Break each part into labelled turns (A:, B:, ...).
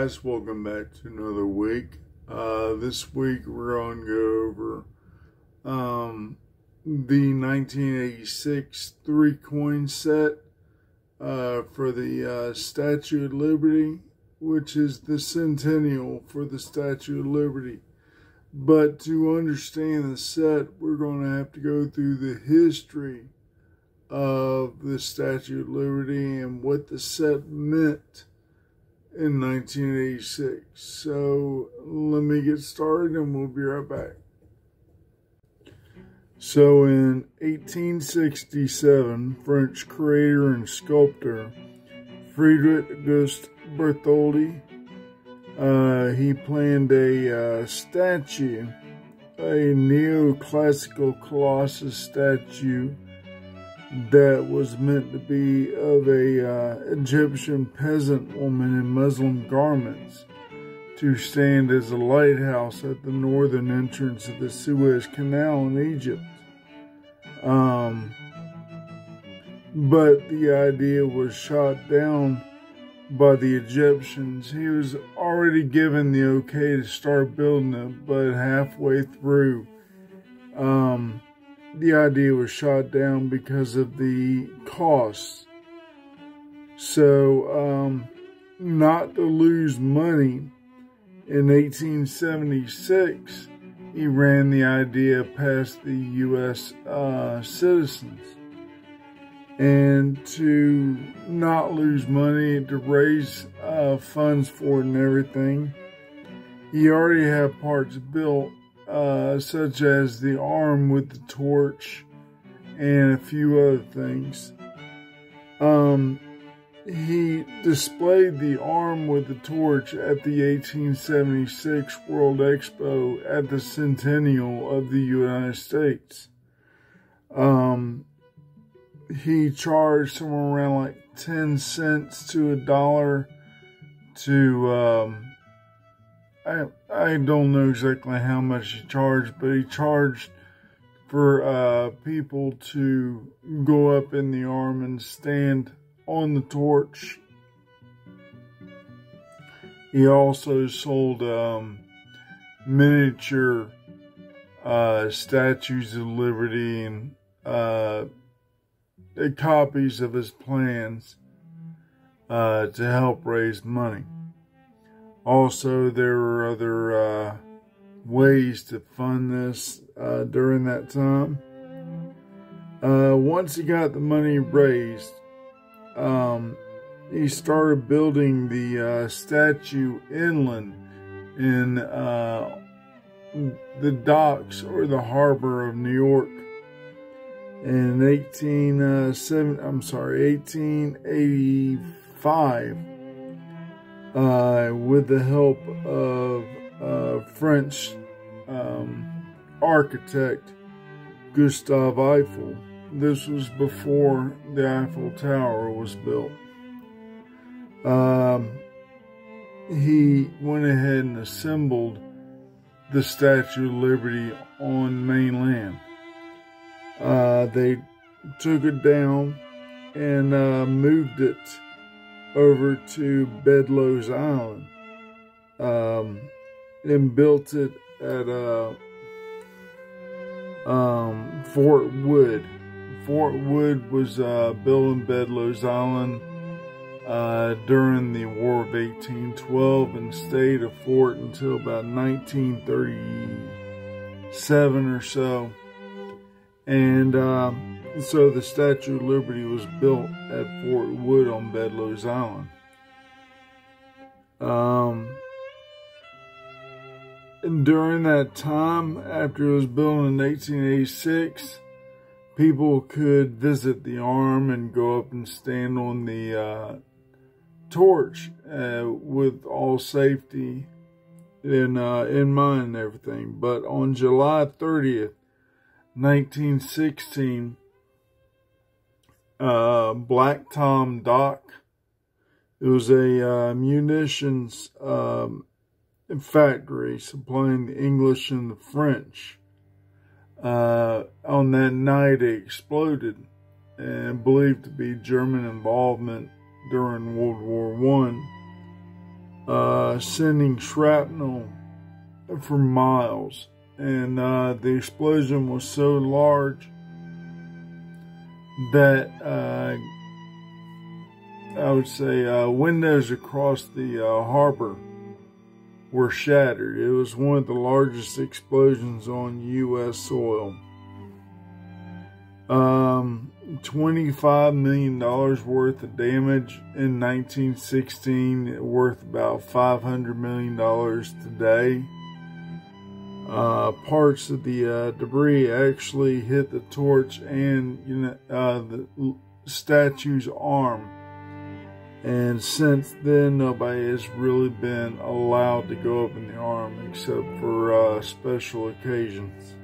A: guys, welcome back to another week. This week we're going to go over the 1986 3-coin set for the Statue of Liberty, which is the centennial for the Statue of Liberty. But to understand the set, we're going to have to go through the history of the Statue of Liberty and what the set meant in 1986. So let me get started and we'll be right back. So in 1867, French creator and sculptor Friedrich August Bartholdi, he planned a statue, a neoclassical Colossus statue that was meant to be of a Egyptian peasant woman in Muslim garments to stand as a lighthouse at the northern entrance of the Suez Canal in Egypt. But the idea was shot down by the Egyptians. He was already given the okay to start building it, but halfway through, the idea was shot down because of the costs. So, not to lose money, in 1876, he ran the idea past the U.S. Citizens. And to not lose money, to raise funds for it and everything, he already had parts built, such as the arm with the torch and a few other things. He displayed the arm with the torch at the 1876 World Expo at the centennial of the United States. He charged somewhere around like 10 cents to $1 to, I don't know exactly how much he charged, but he charged for people to go up in the arm and stand on the torch. He also sold miniature statues of Liberty and copies of his plans to help raise money. Also, there were other ways to fund this during that time. Once he got the money raised, he started building the statue inland in the docks or the harbor of New York. In 1885, with the help of French architect Gustave Eiffel. This was before the Eiffel Tower was built. He went ahead and assembled the Statue of Liberty on mainland. They took it down and moved it over to Bedloe's Island and built it at Fort Wood. Fort Wood was built on Bedloe's Island during the War of 1812 and stayed a fort until about 1937 or so. And so the Statue of Liberty was built at Fort Wood on Bedloe's Island. And during that time, after it was built in 1886, people could visit the arm and go up and stand on the torch with all safety in mind and everything. But on July 30th, 1916, Black Tom Dock, it was a munitions factory supplying the English and the French. On that night, it exploded, and believed to be German involvement during World War I. sending shrapnel for miles. And the explosion was so large that I would say windows across the harbor were shattered. It was one of the largest explosions on U.S. soil. $25 million worth of damage in 1916, worth about $500 million today. Parts of the debris actually hit the torch and the statue's arm. And since then, nobody has really been allowed to go up in the arm except for special occasions.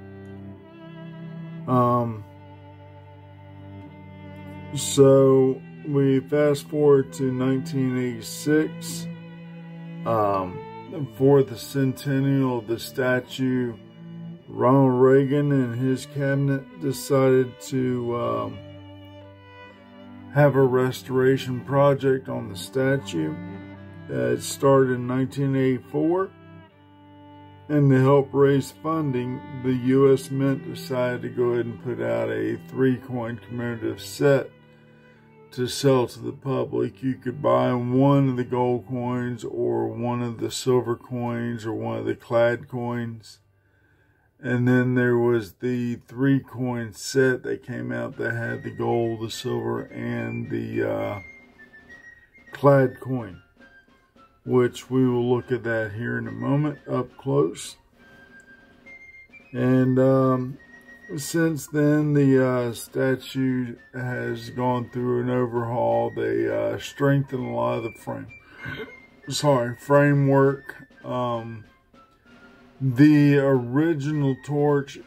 A: So we fast forward to 1986. For the centennial of the statue, Ronald Reagan and his cabinet decided to have a restoration project on the statue. It started in 1984, and to help raise funding, the U.S. Mint decided to go ahead and put out a 3-coin commemorative set to sell to the public. You could buy one of the gold coins or one of the silver coins or one of the clad coins. And then there was the 3-coin set that came out that had the gold, the silver, and the clad coin, which we will look at that here in a moment up close. And since then, the statue has gone through an overhaul. They strengthened a lot of the framework. The original torch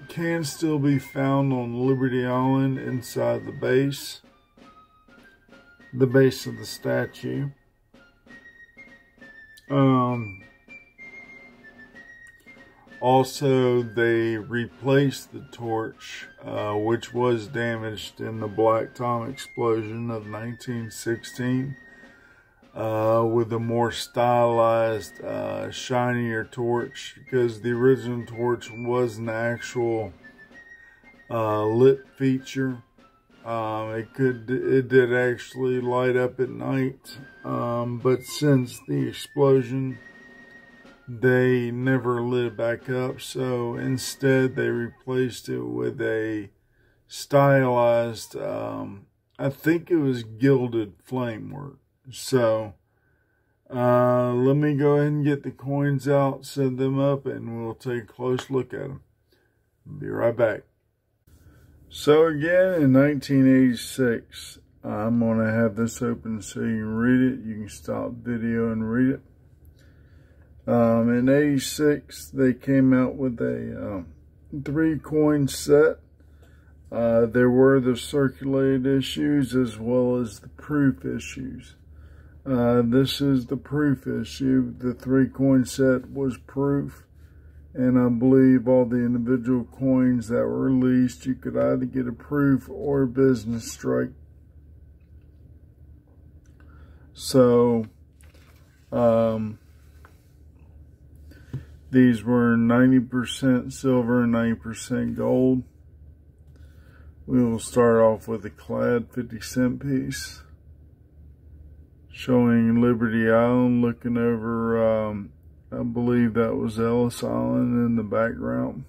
A: can still be found on Liberty Island inside the base of the statue. Also, they replaced the torch, which was damaged in the Black Tom explosion of 1916, with a more stylized, shinier torch, because the original torch was an actual lit feature. It did actually light up at night, but since the explosion, they never lit it back up, so instead they replaced it with a stylized, I think it was gilded flame work. So, let me go ahead and get the coins out, set them up, and we'll take a close look at them. Be right back. So again, in 1986, I'm going to have this open so you can read it. You can stop video and read it. In 86, they came out with a 3-coin set. There were the circulated issues as well as the proof issues. This is the proof issue. The 3-coin set was proof. And I believe all the individual coins that were released, you could either get a proof or a business strike. So, these were 90% silver and 90% gold. We will start off with a clad 50-cent piece, showing Liberty Island looking over, I believe that was Ellis Island in the background.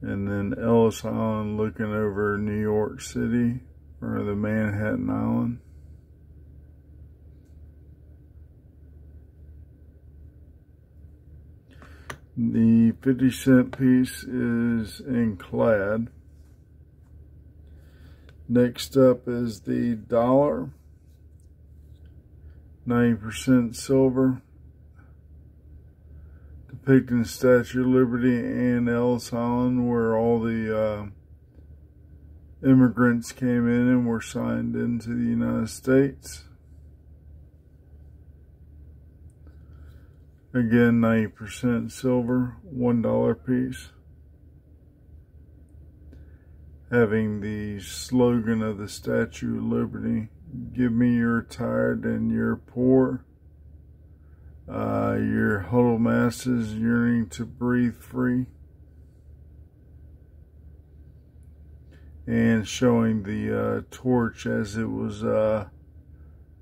A: And then Ellis Island looking over New York City, or the Manhattan Island. The 50-cent piece is in clad. Next up is the dollar, 90% silver, depicting the Statue of Liberty and Ellis Island, where all the immigrants came in and were signed into the United States. Again, 90% silver, $1 piece. having the slogan of the Statue of Liberty, "Give me your tired and your poor, your huddled masses yearning to breathe free," and showing the torch as it was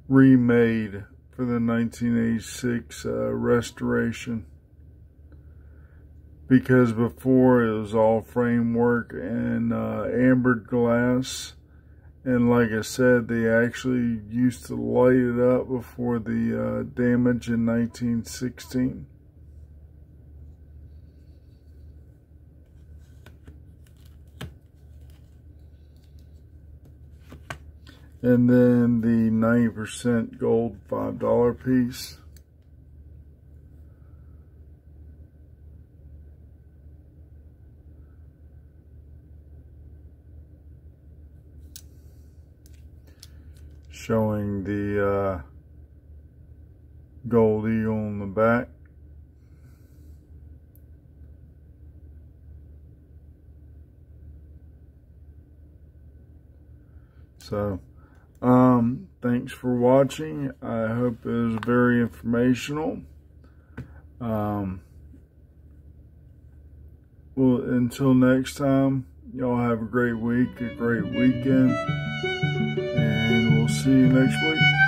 A: remade for the 1986 restoration. Because before it was all framework and ambered glass, and like I said, they actually used to light it up before the damage in 1916. And then the 90% gold $5 piece. Showing the gold eagle on the back. So, thanks for watching. I hope it was very informational. Well, until next time, y'all have a great week, a great weekend, and we'll see you next week.